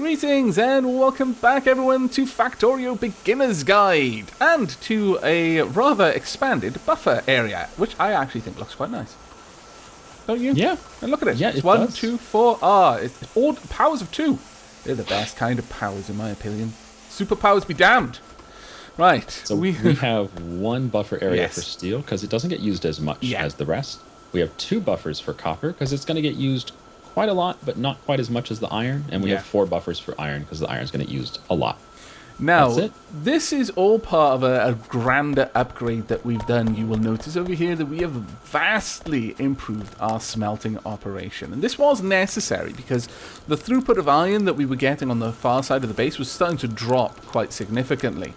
Greetings and welcome back everyone to Factorio Beginner's Guide and to a rather expanded buffer area, which I actually think looks quite nice. Don't you? Yeah. And look at it. Yeah, it's it 1, does. 2, 4. It's all powers of 2. They're the best kind of powers in my opinion. Superpowers be damned. Right. So we have one buffer area Yes. for steel because it doesn't get used as much as the rest. We have 2 buffers for copper because it's going to get used quite a lot, but not quite as much as the iron. And we have 4 buffers for iron because the iron's going to get used a lot. Now, That's it. this is all part of a grander upgrade that we've done. You will notice over here that we have vastly improved our smelting operation. And this was necessary because the throughput of iron that we were getting on the far side of the base was starting to drop quite significantly.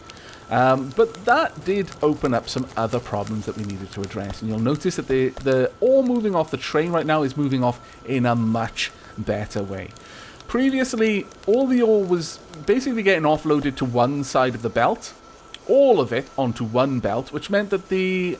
But that did open up some other problems that we needed to address. And you'll notice that the ore moving off the train right now is moving off in a much better way. Previously, all the ore was basically getting offloaded to one side of the belt, all of it onto one belt, which meant that the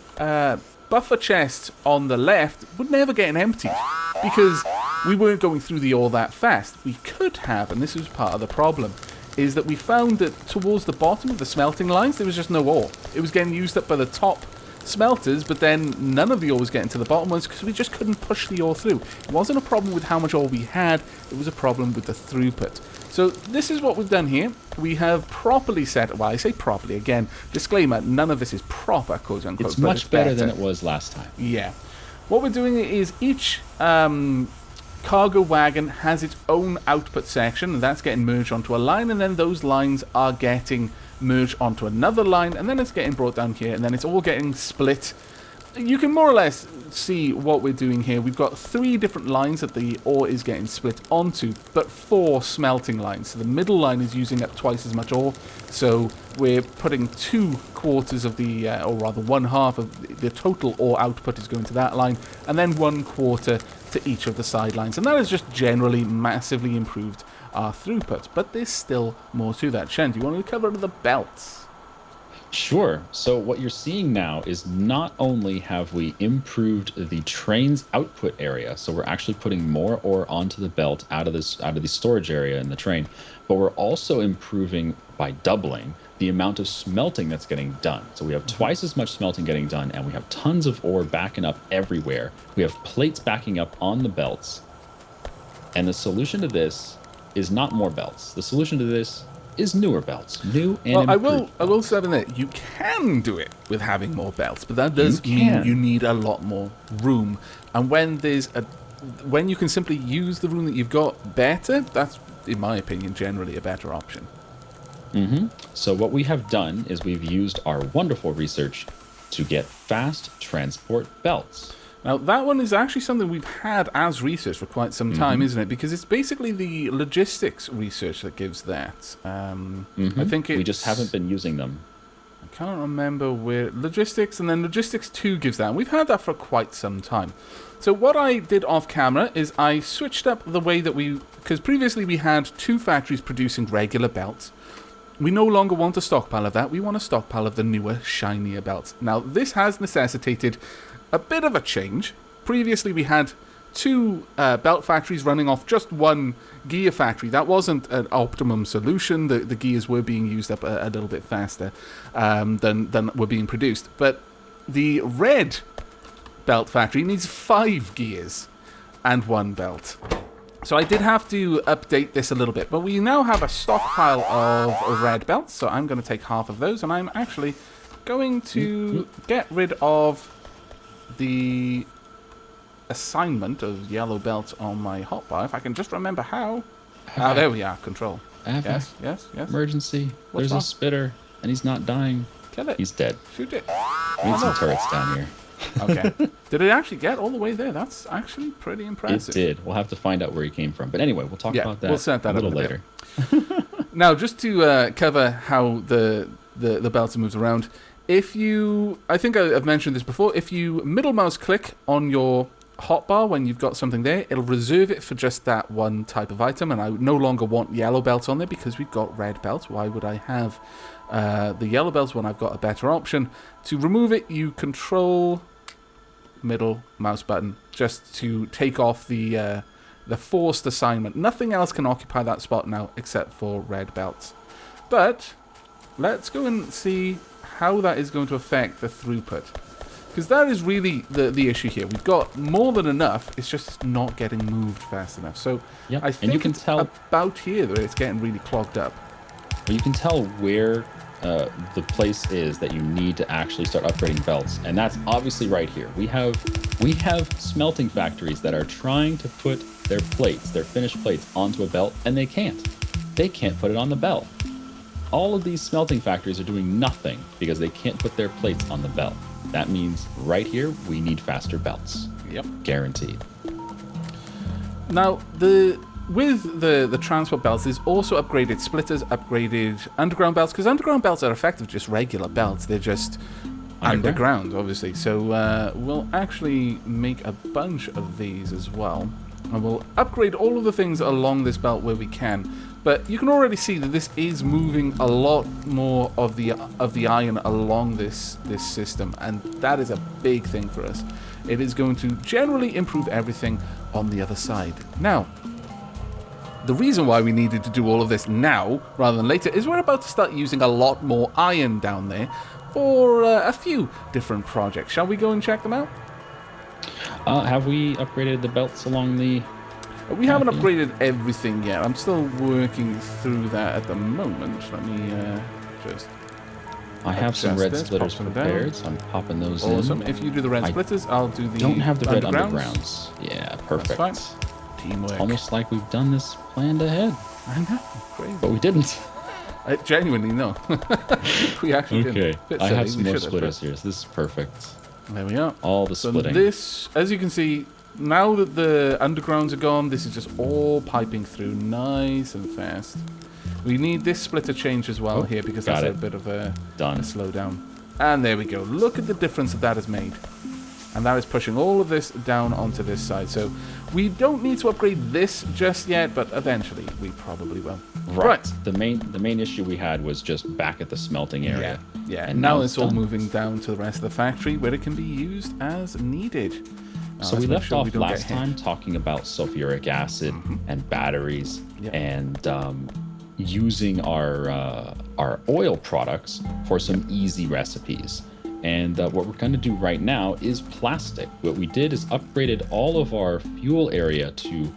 buffer chest on the left would never get emptied because we weren't going through the ore that fast. We could have, and this was part of the problem, is that we found that towards the bottom of the smelting lines, there was just no ore. It was getting used up by the top smelters, but then none of the ore was getting to the bottom ones because we just couldn't push the ore through. It wasn't a problem with how much ore we had, it was a problem with the throughput. So this is what we've done here. We have properly set, well, I say properly, again, disclaimer, none of this is proper, quote unquote. It's much better than it was last time. Yeah. What we're doing is each cargo wagon has its own output section, and that's getting merged onto a line, and then those lines are getting merged onto another line, and then it's getting brought down here, and then it's all getting split. You can more or less see what we're doing here. We've got 3 different lines that the ore is getting split onto, but 4 smelting lines. So the middle line is using up twice as much ore, so we're putting 2/4 of the, or rather 1/2 of the total ore output is going to that line, and then 1/4 to each of the sidelines. And that has just generally massively improved our throughput, but there's still more to that. Shen, do you want to cover the belts? Sure. So what you're seeing now is not only have we improved the train's output area, so we're actually putting more ore onto the belt out of the storage area in the train, but we're also improving by doubling the amount of smelting that's getting done. So we have twice as much smelting getting done, and we have tons of ore backing up everywhere. We have plates backing up on the belts. And the solution to this is not more belts. The solution to this is newer belts, new and improved. I will say that you can do it with having more belts, but that does mean you need a lot more room. And when you can simply use the room that you've got better, that's, in my opinion, generally a better option. So what we have done is we've used our wonderful research to get fast transport belts. Now, that one is actually something we've had as research for quite some time, isn't it? Because it's basically the logistics research that gives that. I think we just haven't been using them. I can't remember where. Logistics, and then Logistics 2 gives that. And we've had that for quite some time. So what I did off camera is I switched up the way that because previously we had 2 factories producing regular belts. We no longer want a stockpile of that. We want a stockpile of the newer, shinier belts. Now, this has necessitated a bit of a change. Previously, we had 2 belt factories running off just 1 gear factory. That wasn't an optimum solution. The gears were being used up a little bit faster than were being produced. But the red belt factory needs 5 gears and 1 belt. So I did have to update this a little bit. But we now have a stockpile of red belts. So I'm going to take half of those. And I'm actually going to get rid of the assignment of yellow belt on my hotbar, if I can just remember how. There we are, control. Aavak. Yes. Emergency. What's There's wrong? a spitter, and he's not dying. Kill it. He's dead. Shoot it. We need some turrets down here. Okay. Did it actually get all the way there? That's actually pretty impressive. It did. We'll have to find out where he came from. But anyway, we'll talk about that, we'll set that a little up later. Now, just to cover how the belts are moved around, I think I've mentioned this before, if you middle mouse click on your hotbar when you've got something there, it'll reserve it for just that one type of item, and I no longer want yellow belts on there because we've got red belts. Why would I have the yellow belts when I've got a better option? To remove it, you control middle mouse button just to take off the the forced assignment. Nothing else can occupy that spot now except for red belts. But let's go and see how that is going to affect the throughput. Because that is really the issue here. We've got more than enough, it's just not getting moved fast enough. So I think and you can it's tell about here that it's getting really clogged up. Well, you can tell where the place is that you need to actually start upgrading belts, and that's obviously right here. We have smelting factories that are trying to put their plates, their finished plates, onto a belt, and they can't. They can't put it on the belt. All of these smelting factories are doing nothing because they can't put their plates on the belt. That means right here we need faster belts. Yep, guaranteed. Now with the transport belts, there's also upgraded splitters, upgraded underground belts, because underground belts are effectively just regular belts. They're just underground, obviously. So we'll actually make a bunch of these as well. And we'll upgrade all of the things along this belt where we can. But you can already see that this is moving a lot more of the iron along this system, and that is a big thing for us. It is going to generally improve everything on the other side. Now, the reason why we needed to do all of this now rather than later is we're about to start using a lot more iron down there for a few different projects. Shall we go and check them out? Have we upgraded the belts along the... We haven't upgraded everything yet. I'm still working through that at the moment. Let me just... I have some red splitters prepared, so I'm popping those in. Awesome. If you do the red splitters, I'll do the don't have the red undergrounds. Yeah, perfect. That's fine. Teamwork. It's almost like we've done this planned ahead. I know. Crazy. But we didn't. Genuinely, no. We actually didn't. Okay. I have some more splitters here, so this is perfect. There we are. All the splitting. So this, as you can see, now that the undergrounds are gone, this is just all piping through nice and fast. We need this splitter change as well here because that's a bit of a slowdown. And there we go. Look at the difference that has made. And that is pushing all of this down onto this side. So we don't need to upgrade this just yet, but eventually we probably will. Right. The main issue we had was just back at the smelting area. Yeah. And now it's all moving down to the rest of the factory where it can be used as needed. So we left off last time talking about sulfuric acid and batteries and using our oil products for some easy recipes. And what we're going to do right now is plastic. What we did is upgraded all of our fuel area to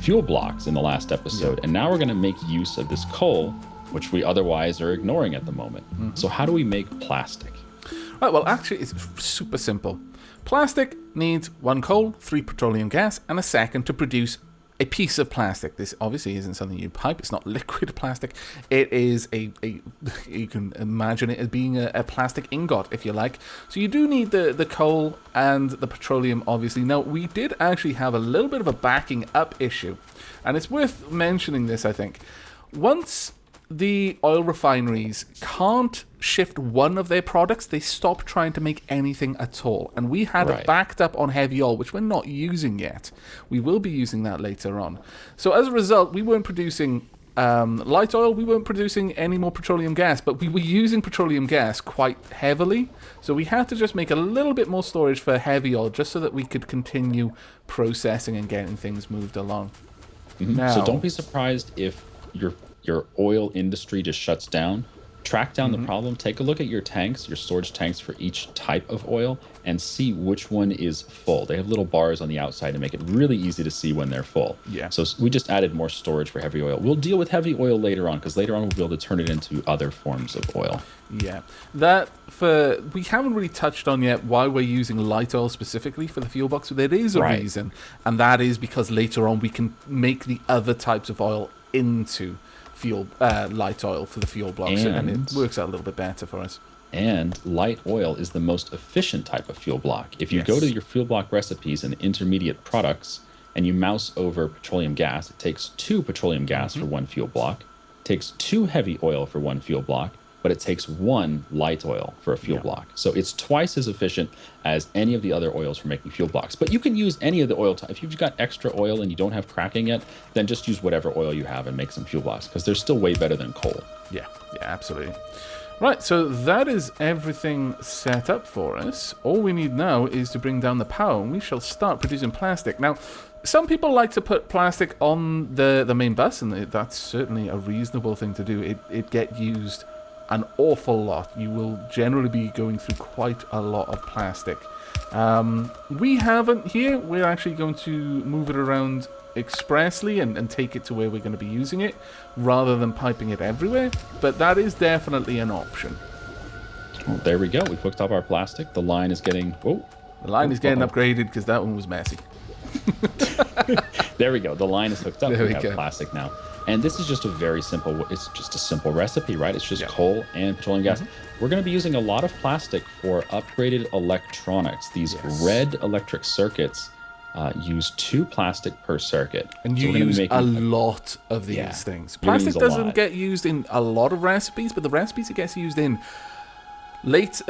fuel blocks in the last episode. And now we're going to make use of this coal, which we otherwise are ignoring at the moment. So how do we make plastic? Right, well, actually, it's super simple. Plastic needs 1 coal, 3 petroleum gas, and a second to produce a piece of plastic. This obviously isn't something you pipe. It's not liquid plastic. It is you can imagine it as being a plastic ingot, if you like. So you do need the coal and the petroleum, obviously. Now, we did actually have a little bit of a backing up issue, and it's worth mentioning this, I think. Once the oil refineries can't shift one of their products, they stop trying to make anything at all. And we had it backed up on heavy oil, which we're not using yet. We will be using that later on. So as a result, we weren't producing light oil, we weren't producing any more petroleum gas, but we were using petroleum gas quite heavily. So we had to just make a little bit more storage for heavy oil, just so that we could continue processing and getting things moved along. Now, so don't be surprised if your oil industry just shuts down. Track down the problem, take a look at your tanks, your storage tanks for each type of oil, and see which one is full. They have little bars on the outside to make it really easy to see when they're full. So we just added more storage for heavy oil. We'll deal with heavy oil later on, because later on we'll be able to turn it into other forms of oil. We haven't really touched on yet why we're using light oil specifically for the fuel box. There is a reason, and that is because later on we can make the other types of oil into fuel light oil for the fuel blocks, and it works out a little bit better for us. And light oil is the most efficient type of fuel block. If you go to your fuel block recipes and intermediate products and you mouse over petroleum gas, it takes 2 petroleum gas for 1 fuel block, takes 2 heavy oil for 1 fuel block, but it takes 1 light oil for a fuel block. So it's twice as efficient as any of the other oils for making fuel blocks. But you can use any of the oil. If you've got extra oil and you don't have cracking yet, then just use whatever oil you have and make some fuel blocks, because they're still way better than coal. Yeah, absolutely. Right, so that is everything set up for us. All we need now is to bring down the power, and we shall start producing plastic. Now, some people like to put plastic on the main bus, and that's certainly a reasonable thing to do. It gets used an awful lot. You will generally be going through quite a lot of plastic. We haven't here. We're actually going to move it around expressly and take it to where we're going to be using it rather than piping it everywhere, but that is definitely an option. Well, there we go. We've hooked up our plastic. The line is getting Upgraded because that one was messy. There we go. The line is hooked up. There we we have go. plastic now. And this is just it's just a simple recipe, right? It's just coal and petroleum gas. We're going to be using a lot of plastic for upgraded electronics. These red electric circuits use 2 plastic per circuit. And you use a lot of these things. Plastic doesn't get used in a lot of recipes, but the recipes it gets used in late,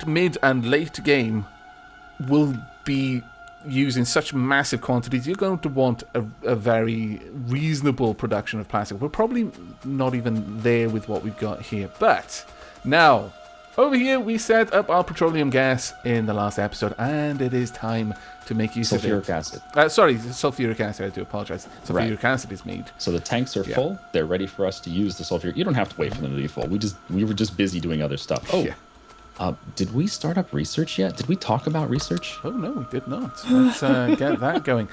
mid, and late game will be used in such massive quantities. You're going to want a very reasonable production of plastic. We're probably not even there with what we've got here. But now, over here, we set up our petroleum gas in the last episode, and it is time to make use of sulfuric acid. Sulfuric acid. I do apologize. Sulfuric acid is made. So the tanks are full. They're ready for us to use the sulfuric. You don't have to wait for them to be full. We were just busy doing other stuff. Did we start up research yet? Did we talk about research? Oh no, we did not. Let's get that going.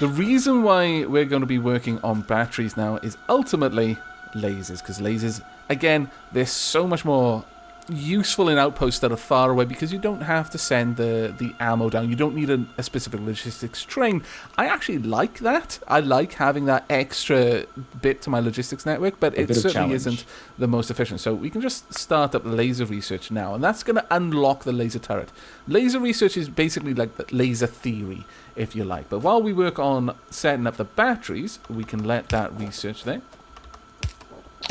The reason why we're going to be working on batteries now is ultimately lasers, because lasers, again, they're so much more useful in outposts that are far away because you don't have to send the ammo down. You don't need a specific logistics train. I actually like that. I like having that extra bit to my logistics network, but it certainly isn't the most efficient. So we can just start up laser research now, and that's going to unlock the laser turret. Laser research is basically like the laser theory, if you like. But while we work on setting up the batteries, we can let that research there.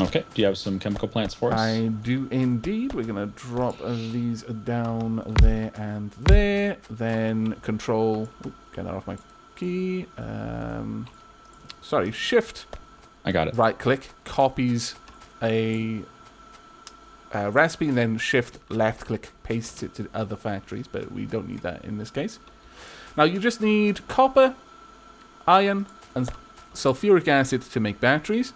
Okay, do you have some chemical plants for us? I do indeed. We're going to drop these down there and there. Then control... get that off my key. Shift. I got it. Right click. Copies a recipe, and then shift left click. Pastes it to other factories, but we don't need that in this case. Now you just need copper, iron, and sulfuric acid to make batteries.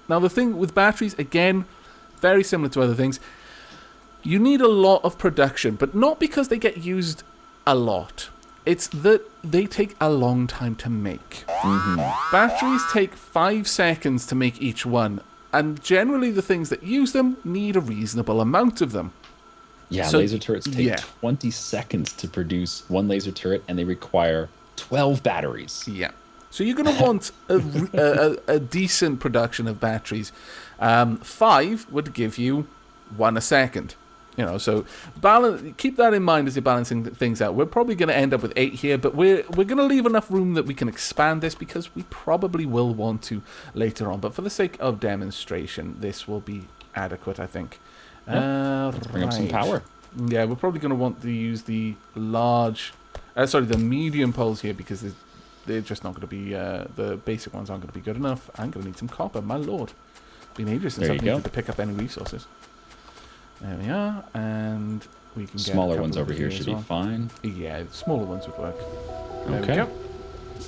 Now the thing with batteries, again, very similar to other things, you need a lot of production, but not because they get used a lot. It's that they take a long time to make. Batteries take 5 seconds to make each one, and generally the things that use them need a reasonable amount of them. Yeah, so, laser turrets take 20 seconds to produce one laser turret, and they require 12 batteries. Yeah. So you're going to want a decent production of batteries. 5 would give you 1 a second. So keep that in mind as you're balancing things out. We're probably going to end up with 8 here, but we're going to leave enough room that we can expand this because we probably will want to later on. But for the sake of demonstration, this will be adequate, I think. Bring up some power. Yeah, we're probably going to want to use the the medium poles here because they're just not going to be, the basic ones aren't going to be good enough. I'm going to need some copper, my lord. Been ages since I've needed to pick up any resources. There we are, and we can get smaller ones over here should be fine. Yeah, smaller ones would work. There we go.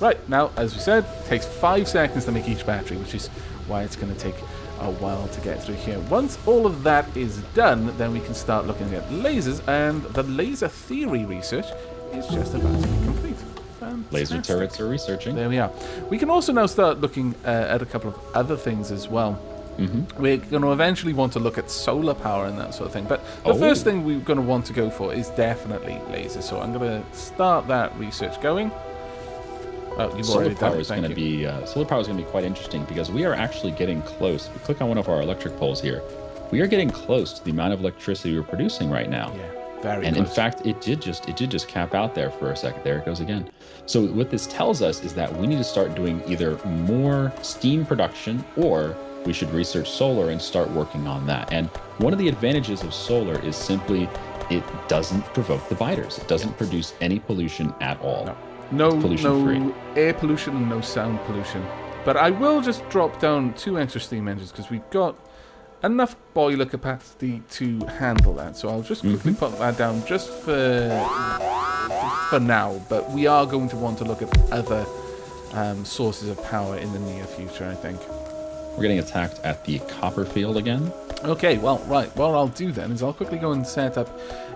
Right, now, as we said, it takes 5 seconds to make each battery, which is why it's going to take a while to get through here. Once all of that is done, then we can start looking at lasers, and the laser theory research is just about to be complete. Fantastic. Laser turrets are researching. There we are. We can also now start looking at a couple of other things as well. We're going to eventually want to look at solar power and that sort of thing. But the first thing we're going to want to go for is definitely lasers. So I'm going to start that research going. Oh, you've already done it. Thank you. Solar power is going to be quite interesting because we are actually getting close. If we click on one of our electric poles here, we are getting close to the amount of electricity we're producing right now. Yeah. Very and close. In fact, it did just cap out there for a second. There it goes again. So what this tells us is that we need to start doing either more steam production, or we should research solar and start working on that. And one of the advantages of solar is simply it doesn't provoke the biters. It doesn't produce any pollution at all. No air pollution and no sound pollution. But I will just drop down 2 extra steam engines because we've got enough boiler capacity to handle that. So I'll just quickly put that down just for now. But we are going to want to look at other sources of power in the near future, I think. We're getting attacked at the copper field again. Okay, well, right. What I'll do then is I'll quickly go and set up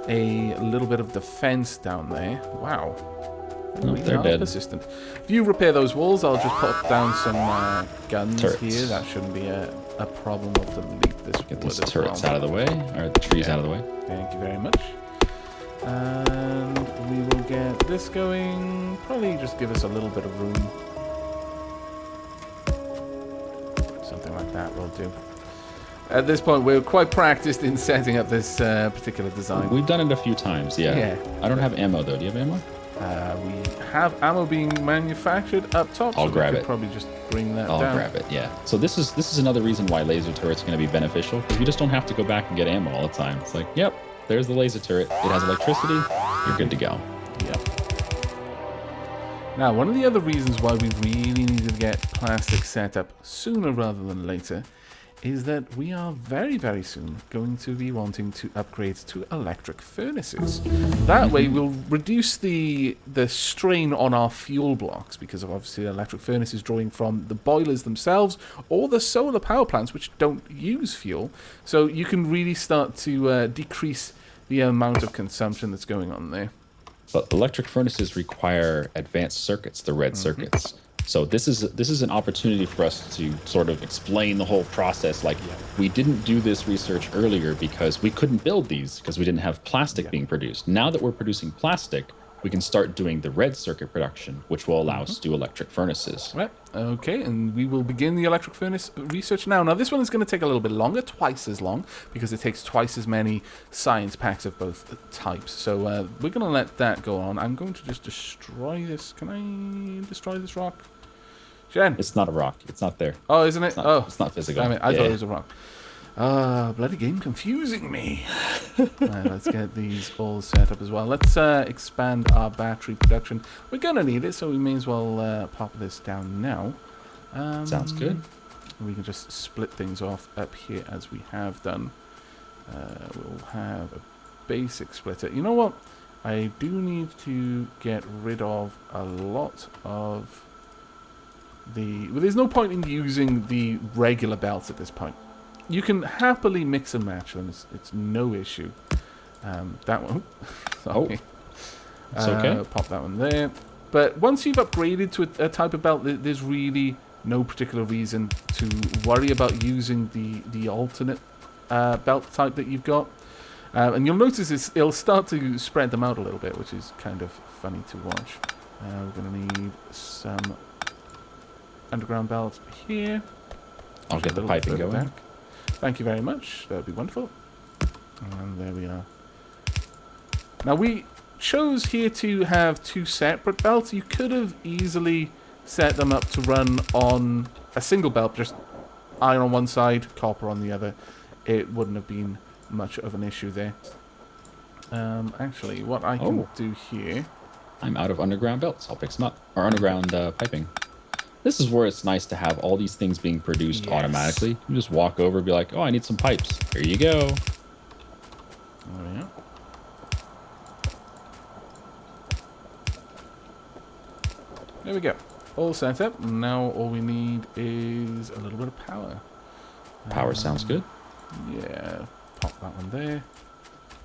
a little bit of defense down there. Wow. Oh, they're dead. Persistent. If you repair those walls, I'll just put down some guns turrets here. That shouldn't be a problem. We'll delete this. Get these turrets out of the way, or the trees out of the way. Thank you very much. And we will get this going. Probably just give us a little bit of room. Something like that will do. At this point, we're quite practiced in setting up this particular design. We've done it a few times, yeah. I don't have ammo, though. Do you have ammo? We have ammo being manufactured up top. I'll grab it. Probably just bring that I'll down. grab it, yeah. So this is another reason why laser turrets are going to be beneficial, because we just don't have to go back and get ammo all the time. It's like, yep, there's the laser turret. It has electricity. You're good to go. Yep. Now, one of the other reasons why we really need to get plastic set up sooner rather than later is that we are very, very soon going to be wanting to upgrade to electric furnaces. That way we'll reduce the strain on our fuel blocks, because of obviously electric furnaces drawing from the boilers themselves or the solar power plants, which don't use fuel. So you can really start to decrease the amount of consumption that's going on there. But electric furnaces require advanced circuits, the red circuits. So this is an opportunity for us to sort of explain the whole process. Like, we didn't do this research earlier because we couldn't build these because we didn't have plastic being produced. Now that we're producing plastic, we can start doing the red circuit production, which will allow us to do electric furnaces. Right. Okay, and we will begin the electric furnace research now. Now, this one is going to take a little bit longer, twice as long, because it takes twice as many science packs of both types. So we're going to let that go on. I'm going to just destroy this. Can I destroy this rock? Jen? It's not a rock. It's not there. Oh, isn't it? It's not physical. Damn it, I thought it was a rock. Bloody game confusing me. Right, let's get these all set up as well. Let's expand our battery production. We're going to need it, so we may as well pop this down now. Sounds good. We can just split things off up here as we have done. We'll have a basic splitter. You know what? I do need to get rid of a lot of well, there's no point in using the regular belts at this point. You can happily mix and match them. It's no issue. That one. Sorry. It's okay. Pop that one there. But once you've upgraded to a type of belt, there's really no particular reason to worry about using the alternate belt type that you've got. And you'll notice it'll start to spread them out a little bit, which is kind of funny to watch. We're going to need some underground belt here. I'll get the piping going. Back. Thank you very much. That would be wonderful. And there we are. Now, we chose here to have two separate belts. You could have easily set them up to run on a single belt, just iron on one side, copper on the other. It wouldn't have been much of an issue there. Actually, what I can do here... I'm out of underground belts. I'll pick some up. Or underground piping. This is where it's nice to have all these things being produced automatically. You just walk over and be like, oh, I need some pipes. Here you go. There we go. There we go. All set up. Now all we need is a little bit of power. Power sounds good. Yeah. Pop that one there.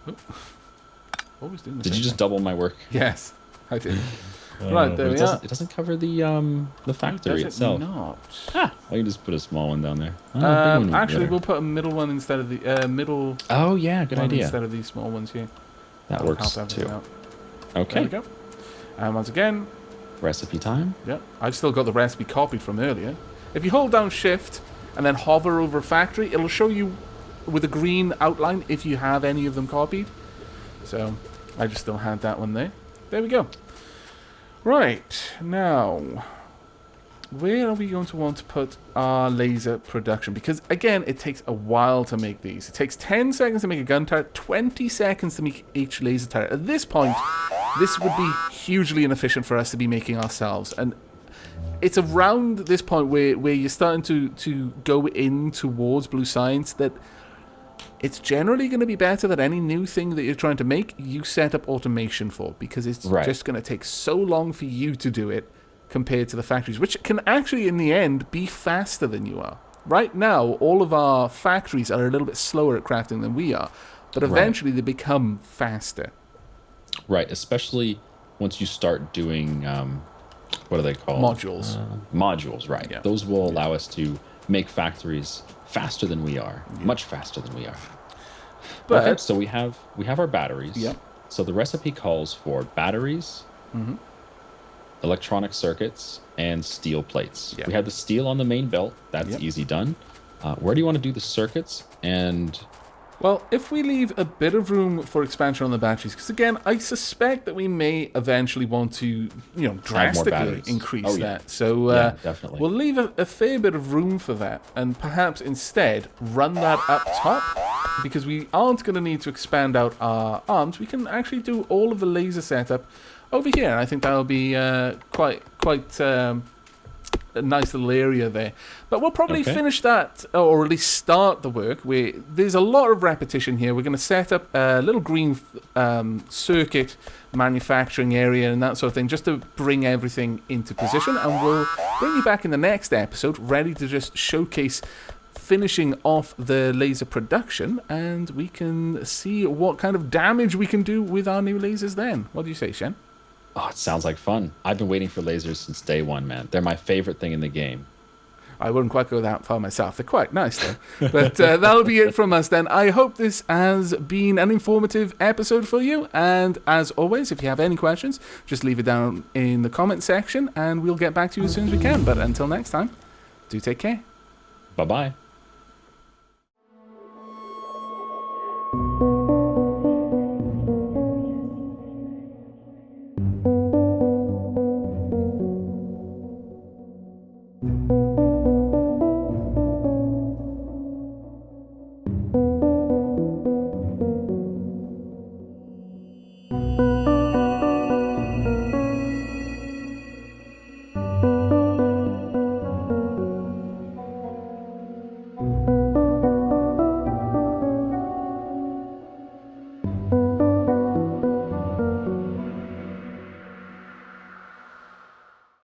Oh. Always doing the Did same you just thing. double my work? Yes, I did. Right, there we are. It doesn't cover the factory itself. Not. Ah, I can just put a small one down there. Actually, we'll put a middle one instead of the middle. Oh yeah, good idea. Instead of these small ones here. That works too. Out. Okay. There we go. And once again, recipe time. Yep, I've still got the recipe copied from earlier. If you hold down Shift and then hover over factory, it'll show you with a green outline if you have any of them copied. So I just still had that one there. There we go. Right, now, where are we going to want to put our laser production? Because, again, it takes a while to make these. It takes 10 seconds to make a gun turret, 20 seconds to make each laser turret. At this point, this would be hugely inefficient for us to be making ourselves. And it's around this point where you're starting to go in towards blue science that it's generally going to be better that any new thing that you're trying to make, you set up automation for, because it's just going to take so long for you to do it compared to the factories, which can actually, in the end, be faster than you are. Right now, all of our factories are a little bit slower at crafting than we are, but eventually they become faster. Right, especially once you start doing, what are they called? Modules. Modules, right. Yeah. Those will allow us to make factories faster than we are, much faster than we are. But, okay, so we have our batteries. Yep. So the recipe calls for batteries, electronic circuits, and steel plates. Yep. We have the steel on the main belt. That's easy done. Where do you want to do the circuits? And well, if we leave a bit of room for expansion on the batteries, because again, I suspect that we may eventually want to, drastically increase that. So definitely. We'll leave a fair bit of room for that, and perhaps instead run that up top, because we aren't going to need to expand out our arms. We can actually do all of the laser setup over here. I think that'll be quite a nice little area there. But we'll probably finish that, or at least start the work. There's a lot of repetition here. We're going to set up a little green circuit manufacturing area and that sort of thing, just to bring everything into position. And we'll bring you back in the next episode, ready to just showcase finishing off the laser production, and we can see what kind of damage we can do with our new lasers then. What do you say, Shen? Oh, it sounds like fun. I've been waiting for lasers since day one, man. They're my favorite thing in the game. I wouldn't quite go that far myself. They're quite nice, though. But that'll be it from us then. I hope this has been an informative episode for you. And as always, if you have any questions, just leave it down in the comment section, and we'll get back to you as soon as we can. But until next time, do take care. Bye-bye.